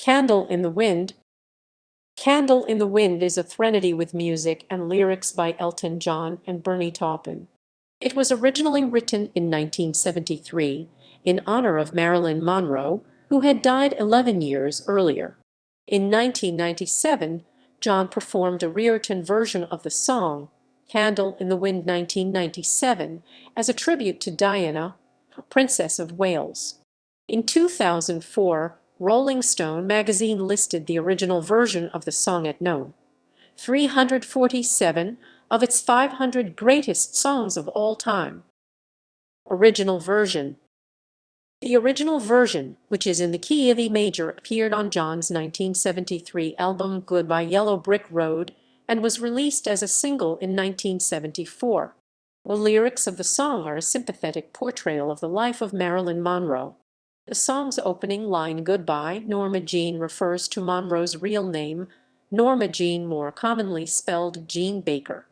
Candle in the Wind. Candle in the Wind is a threnody with music and lyrics by Elton John and Bernie Taupin. It was originally written in 1973 in honor of Marilyn Monroe, who had died 11 years earlier. In 1997, John performed a rewritten version of the song, Candle in the Wind 1997, as a tribute to Diana, Princess of Wales. In 2004, Rolling Stone magazine listed the original version of the song at No. 347 of its 500 greatest songs of all time. Original version. The original version, which is in the key of E major, appeared on John's 1973 album Goodbye Yellow Brick Road and was released as a single in 1974. The lyrics of the song are a sympathetic portrayal of the life of Marilyn Monroe. The song's opening line, Goodbye, Norma Jean, refers to Monroe's real name, Norma Jean, more commonly spelled Jean Baker.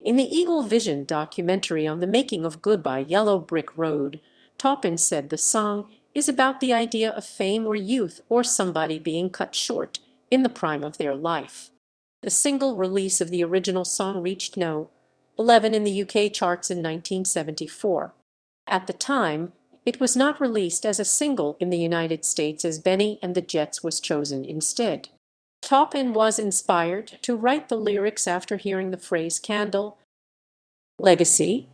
In the Eagle Vision documentary on the making of Goodbye Yellow Brick Road, Taupin said the song is about the idea of fame or youth or somebody being cut short in the prime of their life. The single release of the original song reached No. 11 in the UK charts in 1974. At the time, it was not released as a single in the United States as Benny and the Jets was chosen instead. Taupin was inspired to write the lyrics after hearing the phrase Candle Legacy.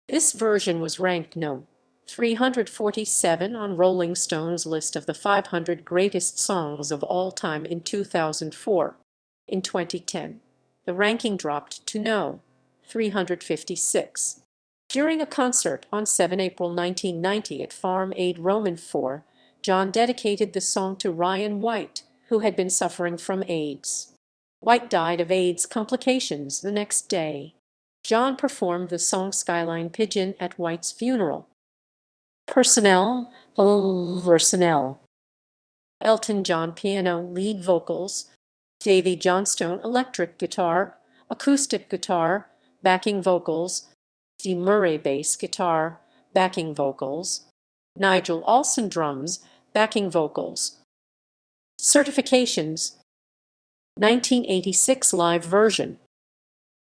This version was ranked No. 347 on Rolling Stone's list of the 500 greatest songs of all time in 2004. In 2010, the ranking dropped to No. 356. During a concert on 7 April 1990 at Farm Aid Roman 4, John dedicated the song to Ryan White, who had been suffering from AIDS. White died of AIDS complications the next day. John performed the song Skyline Pigeon at White's funeral. Personnel. Elton John piano, lead vocals. Davy Johnstone electric guitar, acoustic guitar, backing vocals. Dee Murray bass guitar, backing vocals. Nigel Olsson drums, backing vocals. Certifications. 1986 live version.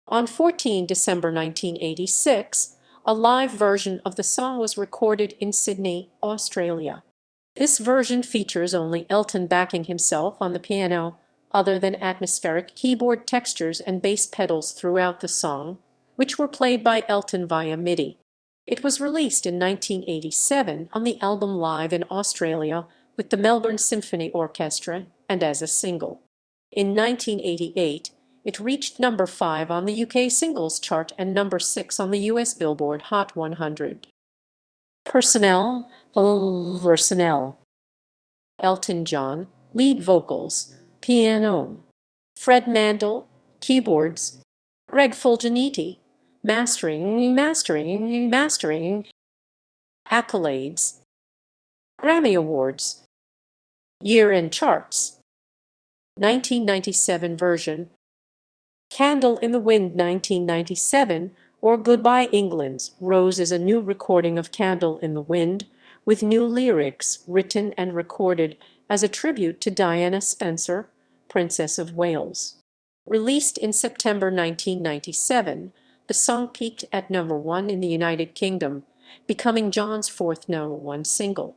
On 14 December 1986, a live version of the song was recorded in Sydney, Australia. This version features only Elton backing himself on the piano, other than atmospheric keyboard textures and bass pedals throughout the song, which were played by Elton via MIDI. It was released in 1987 on the album Live in Australia with the Melbourne Symphony Orchestra and as a single. In 1988, it reached number 5 on the UK singles chart and number 6 on the US Billboard Hot 100. Personnel. Elton John, lead vocals, piano. Fred Mandel, keyboards. Greg Fulgeniti, mastering. Accolades. Grammy Awards. Year-end charts. 1997 version. Candle in the Wind 1997, or Goodbye England's Rose, is a new recording of Candle in the Wind, with new lyrics written and recorded as a tribute to Diana Spencer, Princess of Wales. Released in September 1997, the song peaked at number 1 in the United Kingdom, becoming John's 4th number 1 single.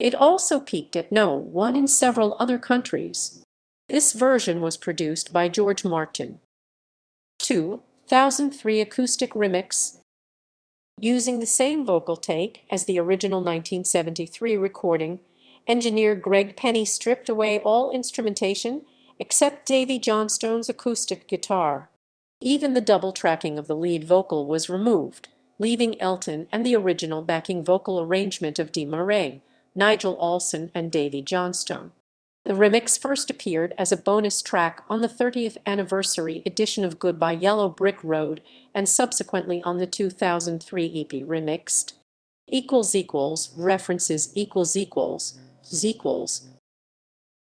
It also peaked at number 1 in several other countries. This version was produced by George Martin. 2003 acoustic remix. Using the same vocal take as the original 1973 recording, engineer Greg Penny stripped away all instrumentation except Davy Johnstone's acoustic guitar. Even the double tracking of the lead vocal was removed, leaving Elton and the original backing vocal arrangement of Dee Murray, Nigel Olsson, and Davy Johnstone. The remix first appeared as a bonus track on the 30th anniversary edition of Goodbye Yellow Brick Road and subsequently on the 2003 EP Remixed. References